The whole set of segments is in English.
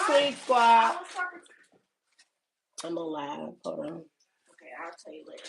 Sleep Squad. I'm on live. Hold on. Okay, I'll tell you later.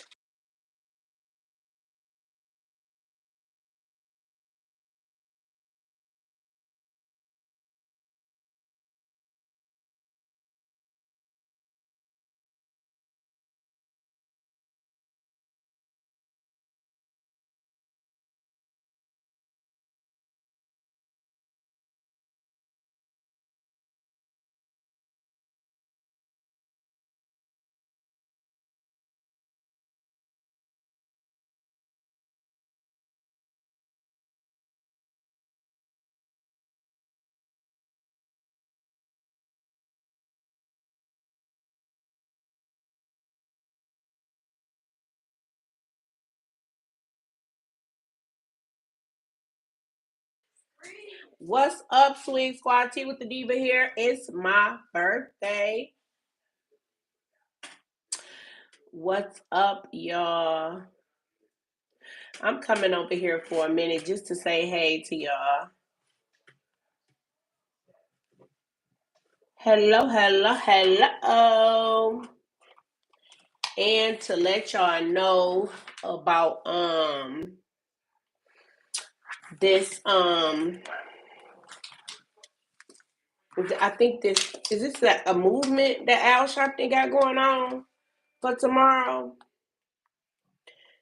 What's up, Sweet Squad? Tea with the Diva here. It's my birthday. What's up, y'all? I'm coming over here for a minute just to say hey to y'all. Hello, hello, hello. And to let y'all know about this I think this is this a movement that Al Sharpton got going on for tomorrow.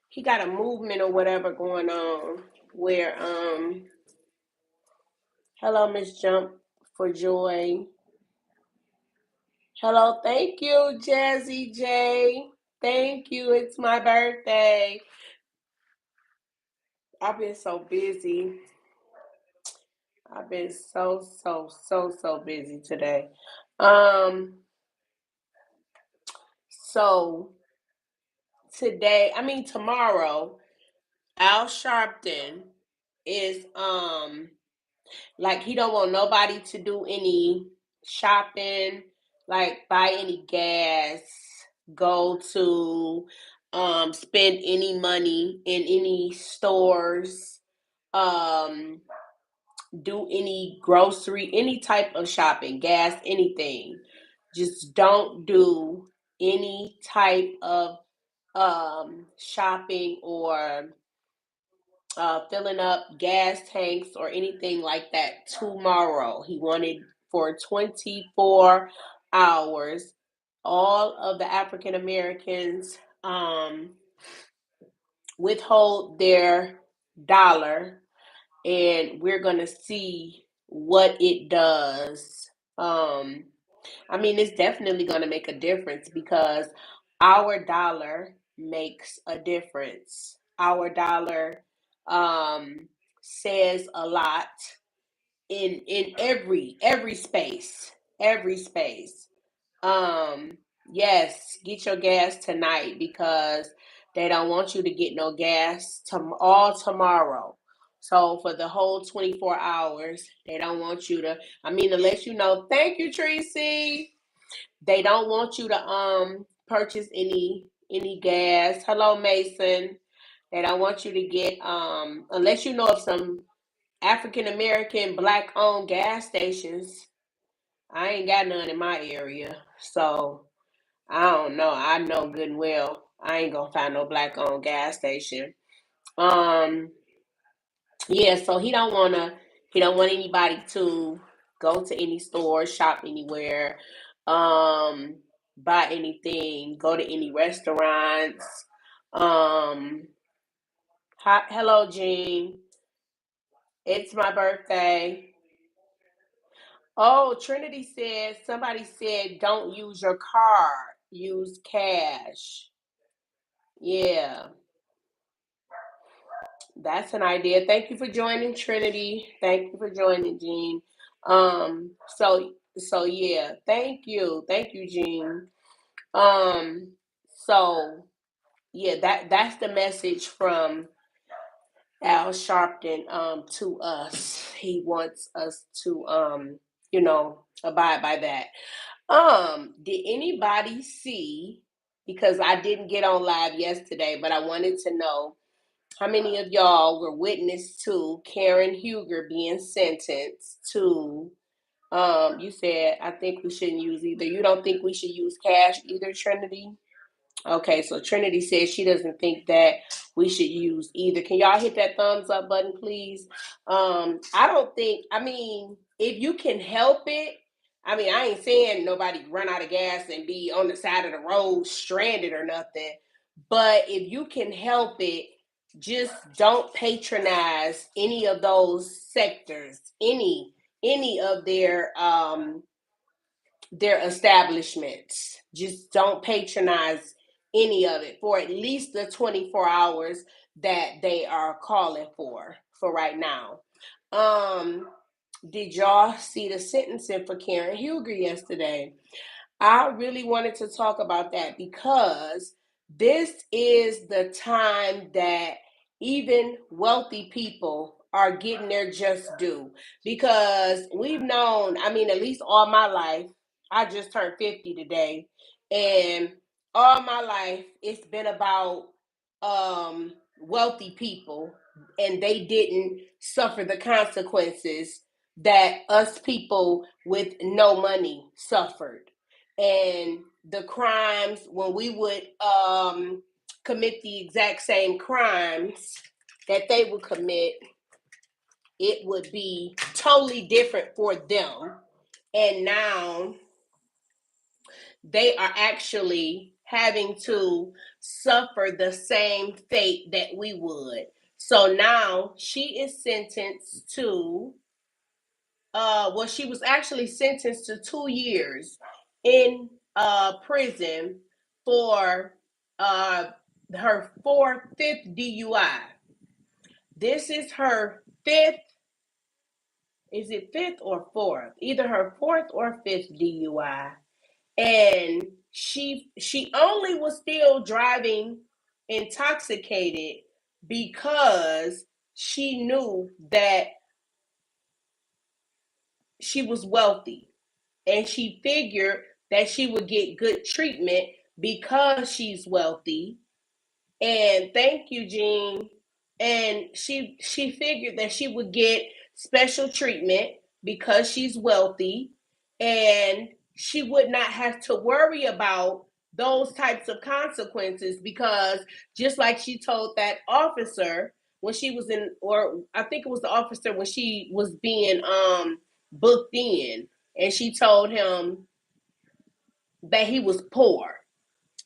He got a movement or whatever going on where hello Miss Jump for Joy. Hello, thank you, Jazzy J. Thank you. It's my birthday. I've been so busy. I've been so busy today. So tomorrow, Al Sharpton is like he don't want nobody to do any shopping, like buy any gas, go to spend any money in any stores, um do any grocery, any type of shopping, gas, anything. Just don't do any type of shopping or filling up gas tanks or anything like that tomorrow. He wanted for 24 hours all of the African Americans withhold their dollar, and we're going to see what it does. It's definitely going to make a difference because our dollar makes a difference. Our dollar says a lot in every space, every space. Yes, get your gas tonight because they don't want you to get no gas all tomorrow. So for the whole 24 hours, they don't want you to, to let you know. Thank you, Tracy. They don't want you to purchase any gas. Hello, Mason. They don't want you to get unless you know of some African American black owned gas stations. I ain't got none in my area. So I don't know. I know good and well I ain't gonna find no black owned gas station. Um yeah, so he don't want anybody to go to any store, shop anywhere, um, buy anything, go to any restaurants. Hello Jean. It's my birthday. Oh, Trinity said somebody said don't use your card, use cash. Yeah, that's an idea. Thank you for joining, Trinity. Thank you for joining, Jean. So yeah, thank you, Jean. Um, so yeah, that's the message from Al Sharpton to us. He wants us to abide by that. Did anybody see, because I didn't get on live yesterday, but I wanted to know how many of y'all were witness to Karen Huger being sentenced to You said I think we shouldn't use either. You don't think we should use cash either, Trinity? Okay, so Trinity says she doesn't think that we should use either. Can y'all hit that thumbs up button, please? I don't think, I mean, if you can help it, I mean, I ain't saying nobody run out of gas and be on the side of the road stranded or nothing, but if you can help it, just don't patronize any of those sectors, any of their establishments. Just don't patronize any of it for at least the 24 hours that they are calling for right now. Did y'all see the sentencing for Karen Huger yesterday? I really wanted to talk about that because this is the time that even wealthy people are getting their just due. Because we've known, I mean, at least all my life, I just turned 50 today, and all my life it's been about wealthy people, and they didn't suffer the consequences that us people with no money suffered. And the crimes, when we would commit the exact same crimes that they would commit, it would be totally different for them. And now they are actually having to suffer the same fate that we would. So now she is sentenced to well, she was actually sentenced to 2 years in prison for her fifth DUI. This is her fifth. Is it fifth or fourth? Either her fourth or fifth DUI, and she only was still driving intoxicated because she knew that she was wealthy, and she figured that she would get good treatment because she's wealthy. And thank you, Jean. And she figured that she would get special treatment because she's wealthy, and she would not have to worry about those types of consequences, because just like she told that officer when she was in, or I think it was the officer when she was being booked in, and she told him that he was poor,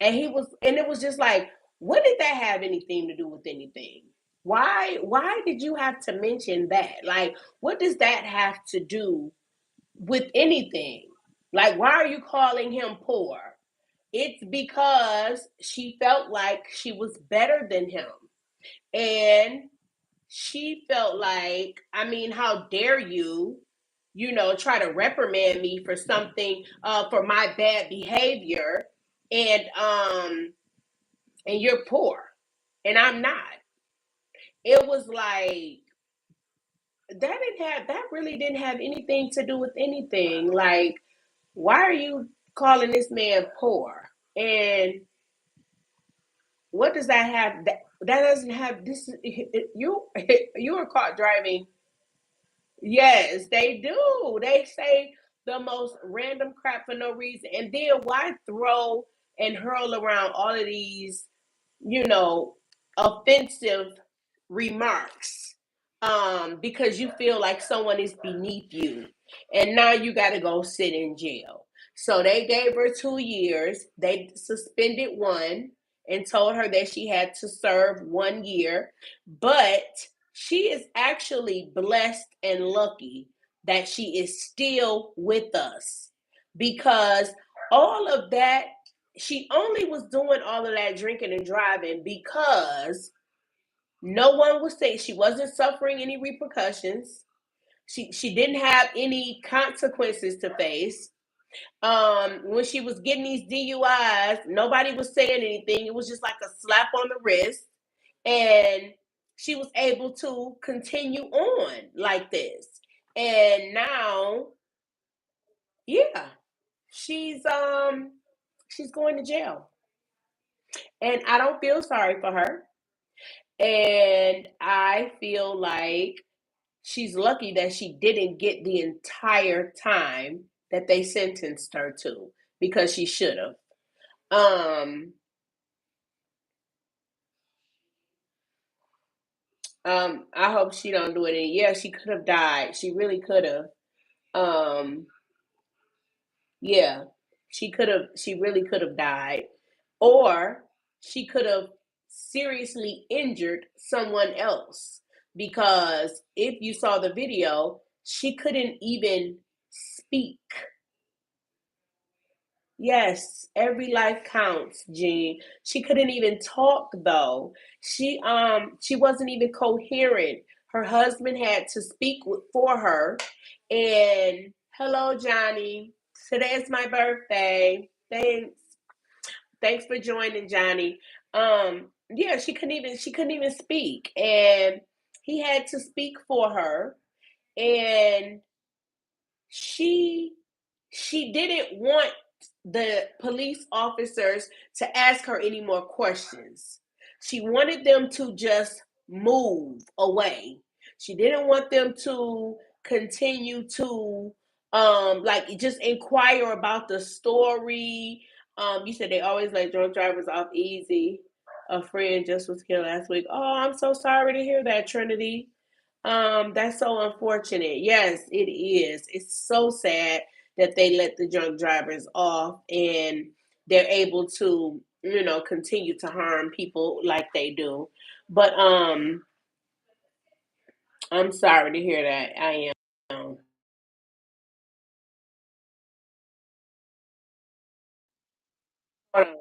and it was just like, what did that have anything to do with anything? Why did you have to mention that? Like, what does that have to do with anything? Like, why are you calling him poor? It's because she felt like she was better than him, and she felt like, I mean, how dare you, try to reprimand me for something, for my bad behavior, and you're poor and I'm not. It was like, that really didn't have anything to do with anything. Like, why are you calling this man poor? And what does that have? That doesn't have this. You are caught driving. Yes, they do. They say the most random crap for no reason. And then why throw and hurl around all of these, you know, offensive remarks, because you feel like someone is beneath you. And now you got to go sit in jail. So they gave her 2 years. They suspended one and told her that she had to serve 1 year. But she is actually blessed and lucky that she is still with us, because all of that, she only was doing all of that drinking and driving because no one was saying, she wasn't suffering any repercussions. She didn't have any consequences to face. When she was getting these DUIs, nobody was saying anything. It was just like a slap on the wrist, and she was able to continue on like this. And now, yeah, she's going to jail, and I don't feel sorry for her. And I feel like she's lucky that she didn't get the entire time that they sentenced her to, because she should have. Um, I hope she don't do it. And yeah, she could have died. She really could have. Um, yeah, she could have. She really could have died, or she could have seriously injured someone else. Because if you saw the video, she couldn't even speak. Yes, every life counts, Jean. She couldn't even talk though. She wasn't even coherent. Her husband had to speak for her. And hello, Johnny. Today's my birthday. Thanks for joining, Johnny. Yeah, she couldn't even speak. And he had to speak for her. And she she didn't want the police officers to ask her any more questions. She wanted them to just move away. She didn't want them to continue to like just inquire about the story. You said they always let drunk drivers off easy. A friend just was killed last week. Oh, I'm so sorry to hear that, Trinity. That's so unfortunate. Yes, it is. It's so sad that they let the drunk drivers off and they're able to, continue to harm people like they do. But I'm sorry to hear that. I am. Hold on.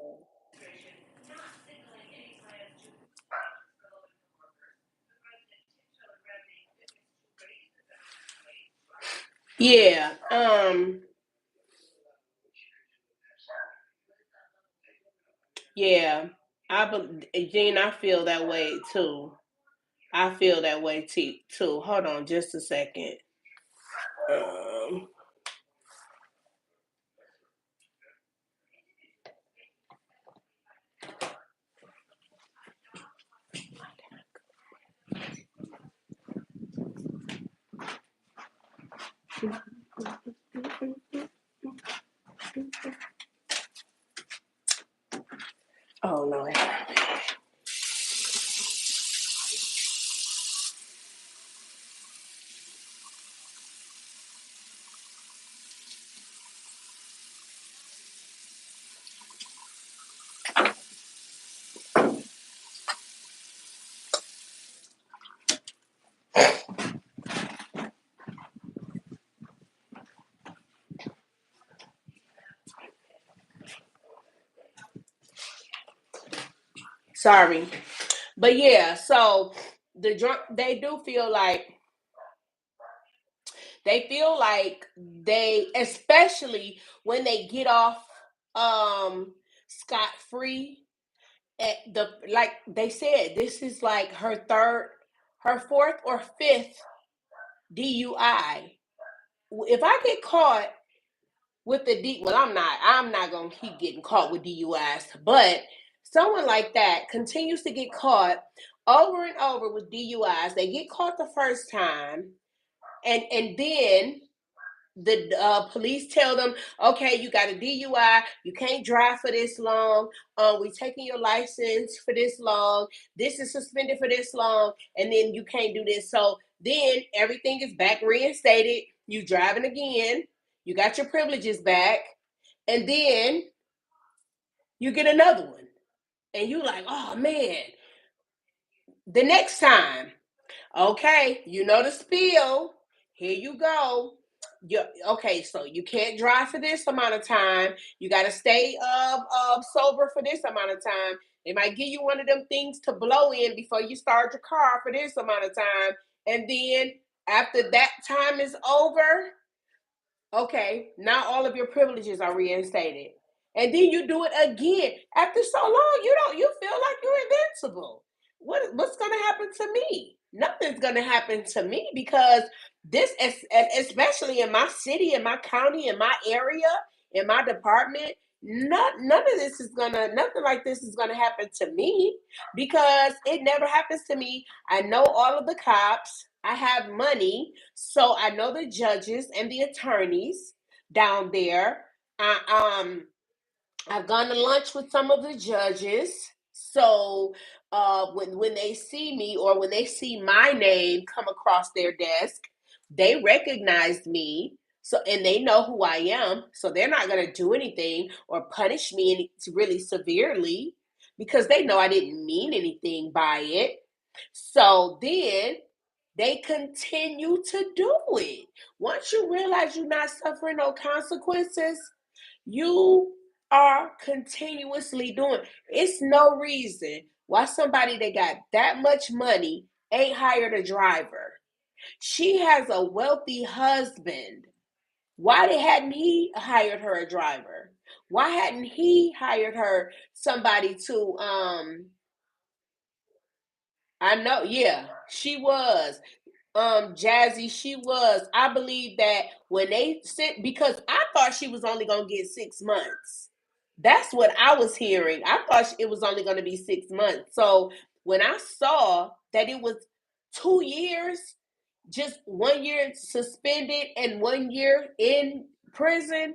Yeah. Yeah. Jean, I feel that way too. I feel that way too. Hold on just a second. Um, oh no. Sorry. But yeah, so the drunk they do feel like they especially when they get off scot free at the like they said this is like her fourth or fifth DUI. If I get caught with the well, I'm not gonna keep getting caught with DUIs, but someone like that continues to get caught over and over with DUIs. They get caught the first time, and then the police tell them, okay, you got a DUI, you can't drive for this long, we're taking your license for this long, this is suspended for this long, and then you can't do this. So then everything is back reinstated, you driving again, you got your privileges back, and then you get another one. And you like, oh man, the next time, okay, you know the spiel. Here you go. Okay, so you can't drive for this amount of time. You got to stay sober for this amount of time. They might give you one of them things to blow in before you start your car for this amount of time. And then after that time is over, okay, now all of your privileges are reinstated. And then you do it again. After so long, you feel like you're invincible. What's gonna happen to me? Nothing's gonna happen to me because this especially in my city, in my county, in my area, in my department, none of this is gonna nothing like this is gonna happen to me because it never happens to me. I know all of the cops. I have money, so I know the judges and the attorneys down there. I I've gone to lunch with some of the judges. So when they see me or when they see my name come across their desk, they recognize me. So and they know who I am. So they're not going to do anything or punish me really severely because they know I didn't mean anything by it. So then they continue to do it. Once you realize you're not suffering no consequences, you are continuously doing. It's no reason why somebody that got that much money ain't hired a driver. She has a wealthy husband. Why hadn't he hired her a driver? Why hadn't he hired her somebody to I know, yeah, she was. Jazzy, she was. I believe that when they sent, because I thought she was only gonna get 6 months. That's what I was hearing. I thought it was only gonna be 6 months. So when I saw that it was 2 years, just 1 year suspended and 1 year in prison,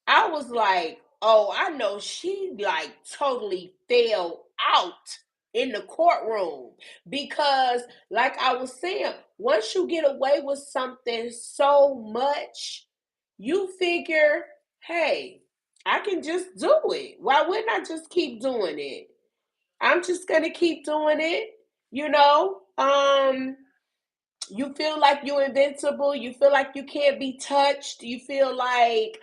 I was like, oh, I know she like totally fell out in the courtroom because, like I was saying, once you get away with something so much, you figure, hey, I can just do it. Why wouldn't I just keep doing it? I'm just gonna keep doing it, you know. You feel like you're invincible, you feel like you can't be touched, you feel like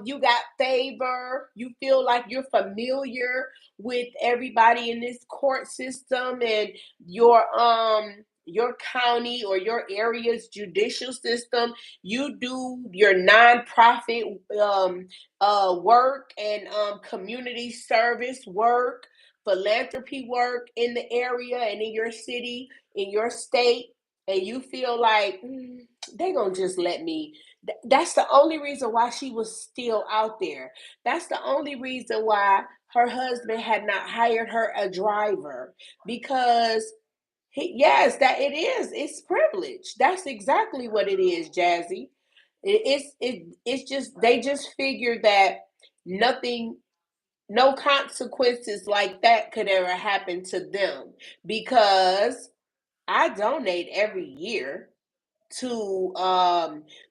you got favor, you feel like you're familiar with everybody in this court system and your county or your area's judicial system. You do your nonprofit work and community service work, philanthropy work in the area and in your city, in your state, and you feel like they gonna just let me. That's the only reason why she was still out there. That's the only reason why her husband had not hired her a driver because yes, that it is. It's privilege. That's exactly what it is, Jazzy. It's just they just figured that nothing, no consequences like that could ever happen to them because I donate every year to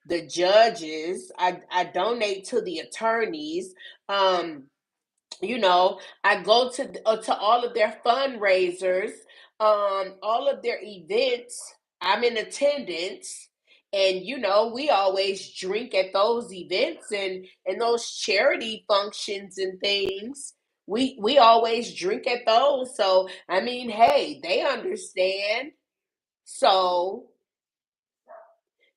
the judges. I donate to the attorneys. Um, I go to all of their fundraisers, all of their events. I'm in attendance, and we always drink at those events and those charity functions and things. We always drink at those. So I mean, hey, they understand. So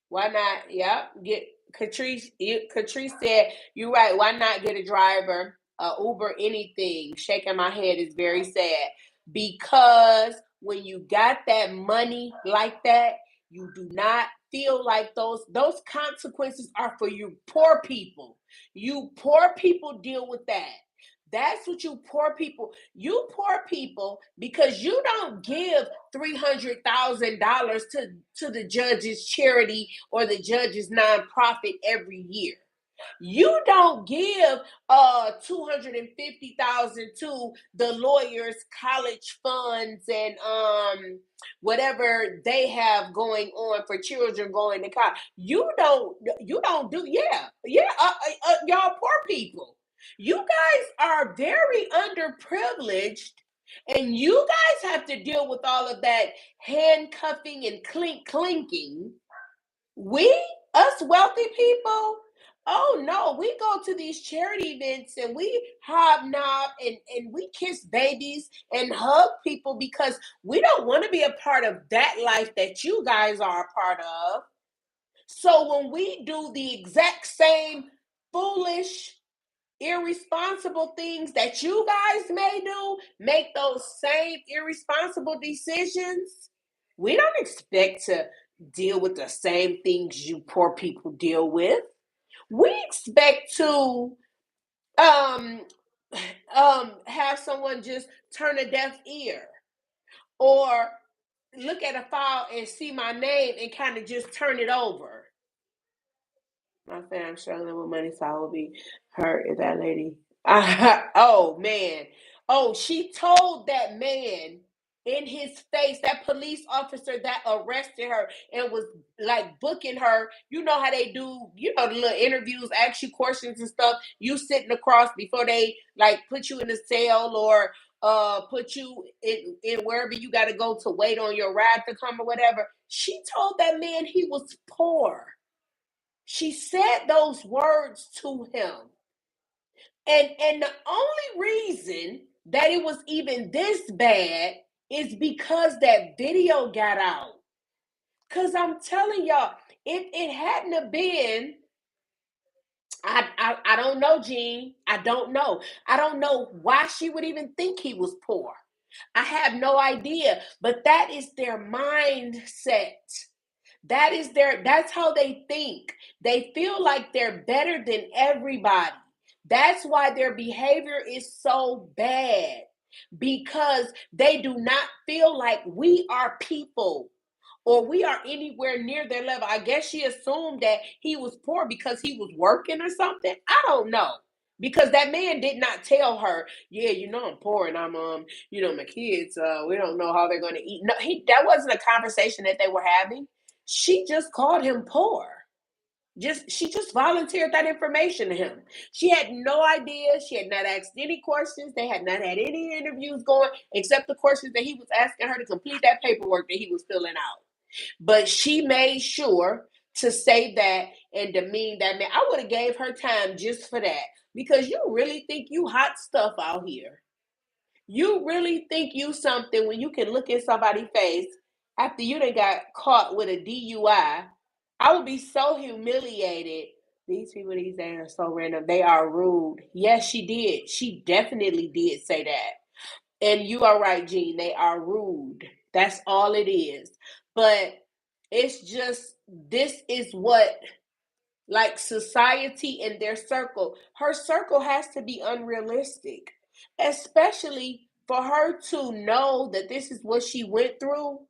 why not? Yep. Get Catrice. Catrice said, "You're right. Why not get a driver, Uber, anything?" Shaking my head is very sad because when you got that money like that, you do not feel like those consequences are for you poor people. You poor people deal with that. That's what you poor people, because you don't give $300,000 to the judge's charity or the judge's nonprofit every year. You don't give 250,000 to the lawyers college funds and whatever they have going on for children going to college. You don't do, y'all poor people. You guys are very underprivileged, and you guys have to deal with all of that handcuffing and clinking. We, us wealthy people, oh no, we go to these charity events and we hobnob and we kiss babies and hug people because we don't want to be a part of that life that you guys are a part of. So when we do the exact same foolish, irresponsible things that you guys may do, make those same irresponsible decisions, we don't expect to deal with the same things you poor people deal with. We expect to um have someone just turn a deaf ear or look at a file and see my name and kind of just turn it over. My fam struggling with money, so I will be hurt if that lady. Oh man. Oh, she told that man in his face, that police officer that arrested her and was like booking her. You know how they do, the little interviews, ask you questions and stuff. You sitting across before they like put you in a cell or put you in wherever you got to go to wait on your ride to come or whatever. She told that man he was poor. She said those words to him. And the only reason that it was even this bad is because that video got out. Cause I'm telling y'all, if it hadn't have been, I don't know, Gene. I don't know. I don't know why she would even think he was poor. I have no idea. But that is their mindset. That's how they think. They feel like they're better than everybody. That's why their behavior is so bad, because they do not feel like we are people or we are anywhere near their level. I guess she assumed that he was poor because he was working or something. I don't know. Because that man did not tell her, yeah, I'm poor and I'm my kids, we don't know how they're gonna eat. No, that wasn't a conversation that they were having. She just called him poor. She just volunteered that information to him. She had no idea. She had not asked any questions. They had not had any interviews going except the questions that he was asking her to complete that paperwork that he was filling out. But she made sure to say that and demean that man. I would have gave her time just for that, because you really think you hot stuff out here. You really think you something when you can look in somebody's face after you done got caught with a DUI. I would be so humiliated. These people these days are so random. They are rude. Yes, she did. She definitely did say that. And you are right, Gene. They are rude. That's all it is. But it's just, this is what, like, society and their circle. Her circle has to be unrealistic, especially for her to know that this is what she went through.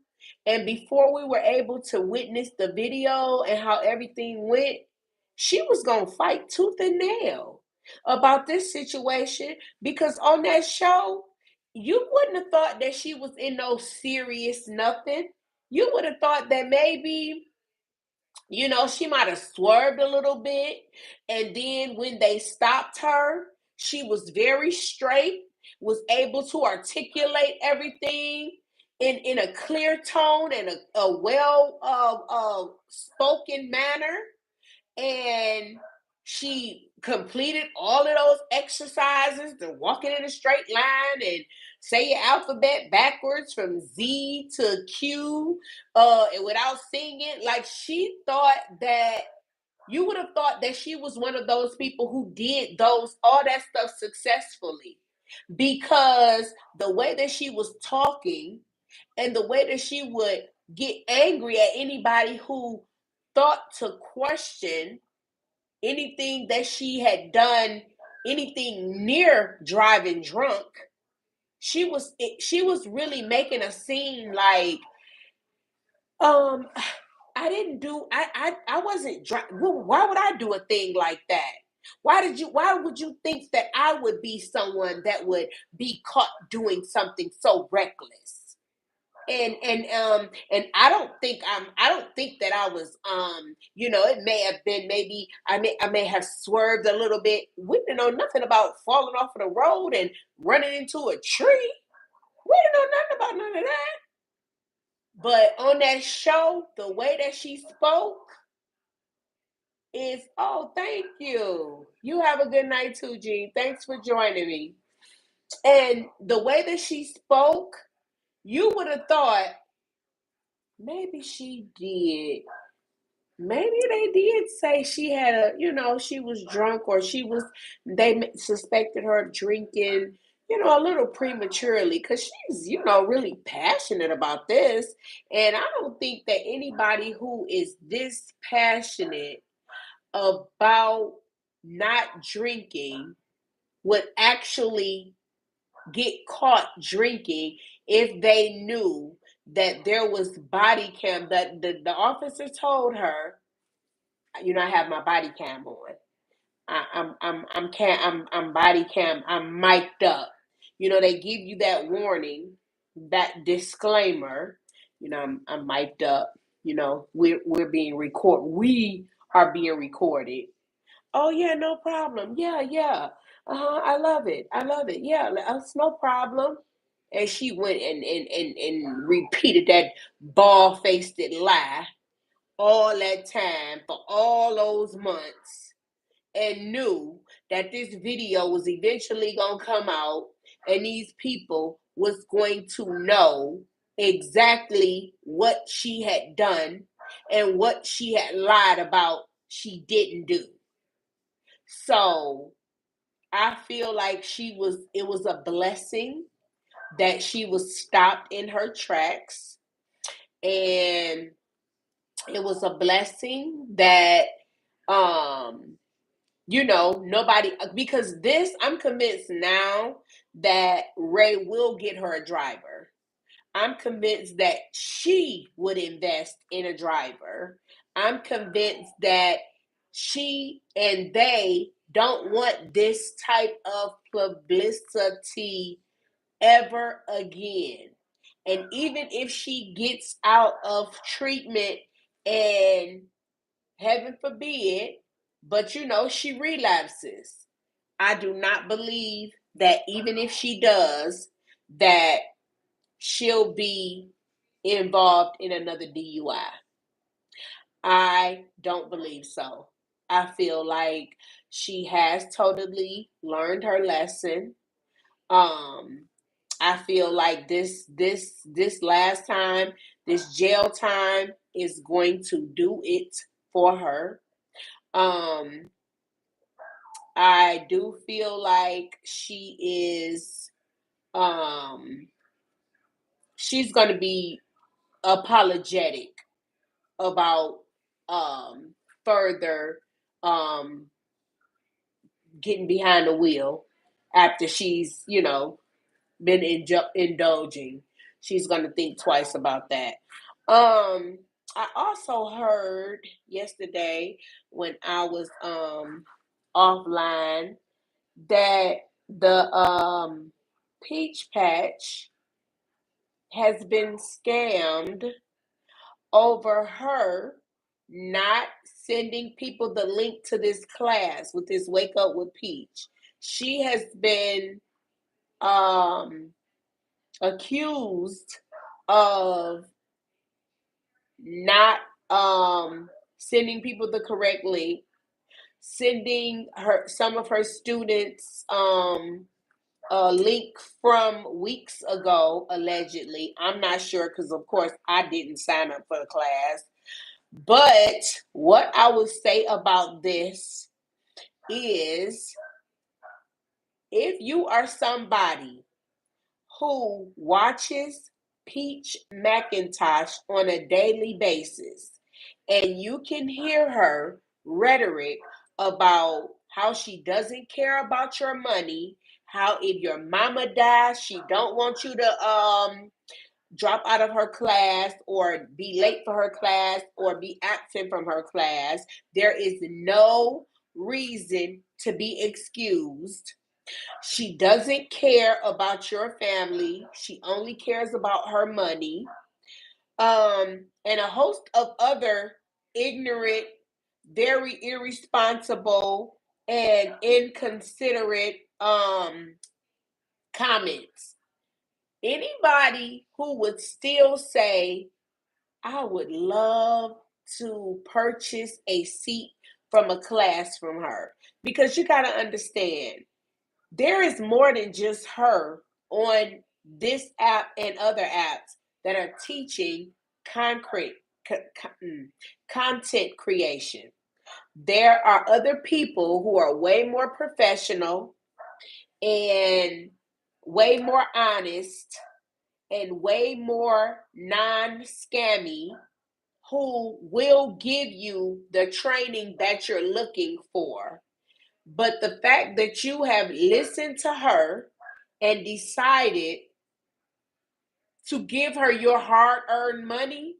And before we were able to witness the video and how everything went, she was going to fight tooth and nail about this situation, because on that show, you wouldn't have thought that she was in no serious nothing. You would have thought that maybe, she might have swerved a little bit. And then when they stopped her, she was very straight, was able to articulate everything in a clear tone and a well spoken manner. And she completed all of those exercises, the walking in a straight line and say your alphabet backwards from Z to Q, and without singing. Like, she thought that, you would have thought that she was one of those people who did all that stuff successfully, because the way that she was talking and the way that she would get angry at anybody who thought to question anything that she had done, anything near driving drunk. She was really making a scene like, um I didn't do I wasn't driving. Why would I do a thing like that? Why would you think that I would be someone that would be caught doing something so reckless? And I don't think that I was, it may have been, maybe I may have swerved a little bit. We didn't know nothing about falling off of the road and running into a tree. We didn't know nothing about none of that. But on that show, the way that she spoke is, oh, thank you. You have a good night too, Jean. Thanks for joining me. And the way that she spoke, you would have thought maybe she did. Maybe they did say she had she was drunk, or they suspected her of drinking, a little prematurely, because she's, really passionate about this. And I don't think that anybody who is this passionate about not drinking would actually get caught drinking if they knew that there was body cam, that the officer told her, I have my body cam on. I'm body cam. I'm mic'd up. They give you that warning, that disclaimer. I'm mic'd up. We're being recorded. We are being recorded. Oh yeah, no problem. Yeah, yeah. I love it. I love it. Yeah, it's no problem. And she went and repeated that bald faced lie all that time for all those months, and knew that this video was eventually going to come out and these people was going to know exactly what she had done and what she had lied about she didn't do. So I feel like it was a blessing that she was stopped in her tracks, and it was a blessing that nobody, because I'm convinced now that Ray will get her a driver. I'm convinced that she would invest in a driver. I'm convinced that she and they don't want this type of publicity ever again. And even if she gets out of treatment, and heaven forbid, but she relapses, I do not believe that even if she does, that she'll be involved in another DUI. I don't believe so. I feel like she has totally learned her lesson. I feel like this last time, this jail time is going to do it for her. I do feel like she's going to be apologetic about further getting behind the wheel after she's been indulging. She's going to think twice about that. I also heard yesterday when I was offline that the Peach Patch has been scammed over her not sending people the link to this class with this Wake Up with Peach. She has been accused of not sending people the correct link, sending some of her students a link from weeks ago, allegedly. I'm not sure because, of course, I didn't sign up for the class. But what I would say about this is, if you are somebody who watches Peach McIntosh on a daily basis, and you can hear her rhetoric about how she doesn't care about your money, how if your mama dies, she don't want you to drop out of her class or be late for her class or be absent from her class. There is no reason to be excused. She doesn't care about your family. She only cares about her money. And a host of other ignorant, very irresponsible, and inconsiderate comments. Anybody who would still say, I would love to purchase a seat from a class from her, because you got to understand, there is more than just her on this app and other apps that are teaching concrete content creation. There are other people who are way more professional and way more honest and way more non-scammy, who will give you the training that you're looking for. But the fact that you have listened to her and decided to give her your hard-earned money,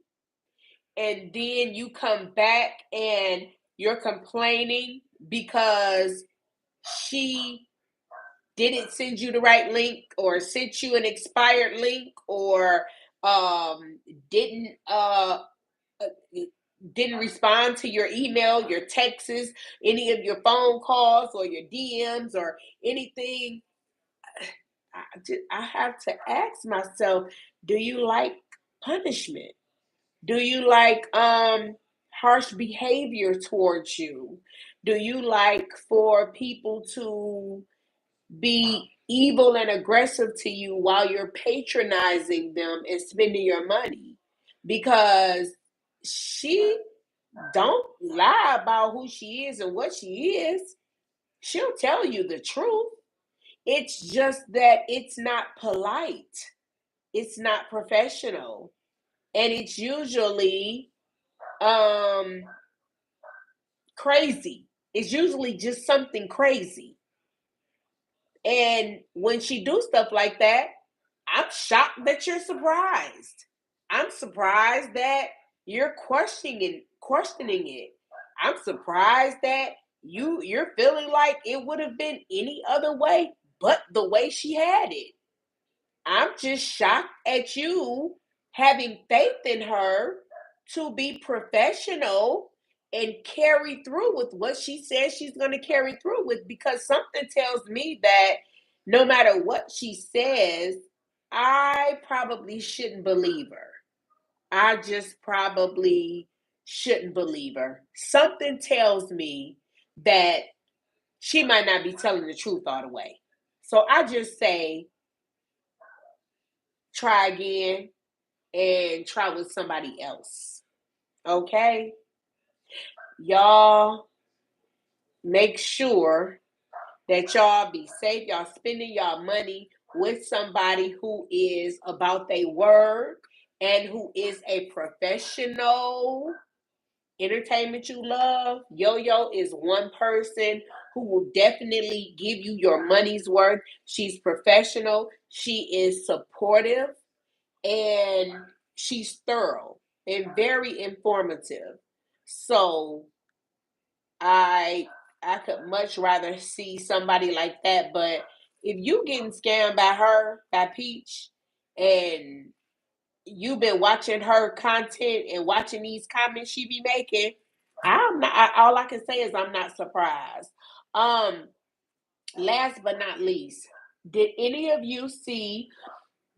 and then you come back and you're complaining because she didn't send you the right link, or sent you an expired link, or um didn't uh uh, didn't respond to your email, your texts, any of your phone calls or your DMs or anything. I have to ask myself, do you like punishment? Do you like harsh behavior towards you? Do you like for people to be evil and aggressive to you while you're patronizing them and spending your money? Because she don't lie about who she is and what she is. She'll tell you the truth. It's just that it's not polite. It's not professional. And it's usually um crazy. It's usually just something crazy. And when she do stuff like that, I'm shocked that you're surprised. I'm surprised that you're questioning it. I'm surprised that you're feeling like it would have been any other way but the way she had it. I'm just shocked at you having faith in her to be professional and carry through with what she says she's going to carry through with, because something tells me that no matter what she says, I probably shouldn't believe her. I just probably shouldn't believe her. Something tells me that she might not be telling the truth all the way. So I just say, try again and try with somebody else. Okay? Y'all make sure that y'all be safe. Y'all spending y'all money with somebody who is about their work and who is a professional. Entertainment you love. Yo is one person who will definitely give you your money's worth. She's professional. She is supportive, and she's thorough and very informative. So I I could much rather see somebody like that. But if you getting scammed by her, by Peach, and you've been watching her content and watching these comments she be making, I'm not. All I can say is I'm not surprised. Um, Last but not least, did any of you see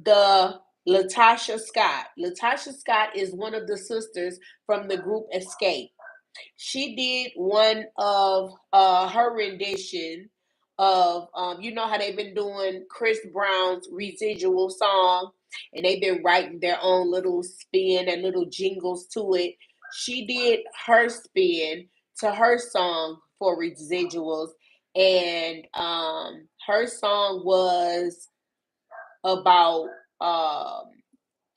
the Latasha Scott? Latasha Scott is one of the sisters from the group Escape. She did one of her rendition of you know how they've been doing Chris Brown's residual song, and they've been writing their own little spin and little jingles to it. She did her spin to her song for residuals, and her song was about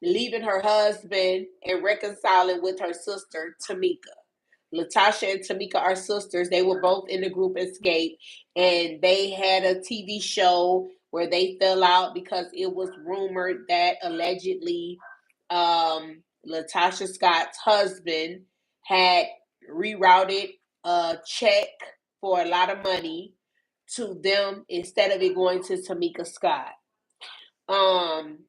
leaving her husband and reconciling with her sister Tamika. Latasha and Tamika are sisters. They were both in the group Escape, and they had a TV show where they fell out because it was rumored that allegedly Latasha Scott's husband had rerouted a check for a lot of money to them instead of it going to Tamika Scott. Um,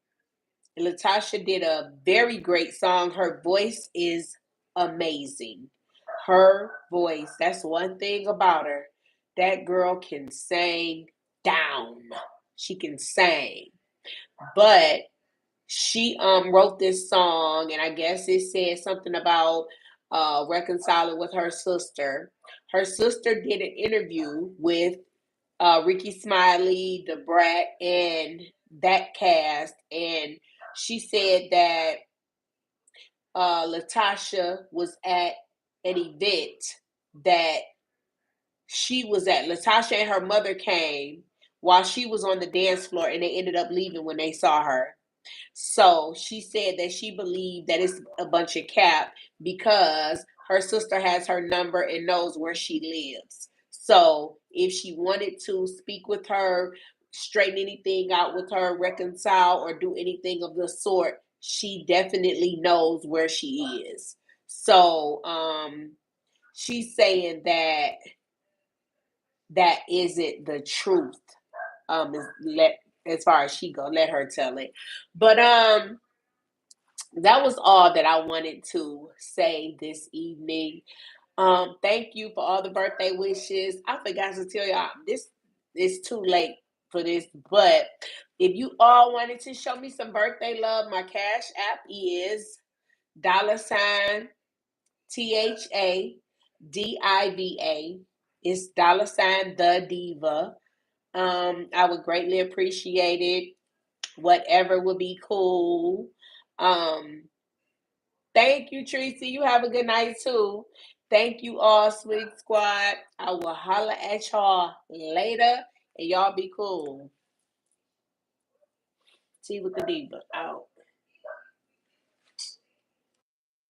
Latasha did a very great song. Her voice is amazing. Her voice, that's one thing about her. That girl can sing down. She can sing. But she wrote this song, and I guess it said something about reconciling with her sister. Her sister did an interview with Ricky Smiley, the Brat, and that cast, and she said that Latasha was at an event that she was at. Latasha and her mother came while she was on the dance floor, and they ended up leaving when they saw her. So she said that she believed that it's a bunch of cap because her sister has her number and knows where she lives. So if she wanted to speak with her, straighten anything out with her, reconcile, or do anything of the sort, she definitely knows where she is. So she's saying that that isn't the truth. Let as far as she go, let her tell it. But that was all that I wanted to say this evening. Thank you for all the birthday wishes. I forgot to tell y'all this is too late for this, but if you all wanted to show me some birthday love, my cash app is $ THADIVA. It's $ Diva. I would greatly appreciate it. Whatever would be cool. Um, Thank you, Tracy. You have a good night too. Thank you all, Sweet Squad. I will holla at y'all later, and y'all be cool. See with the diva out.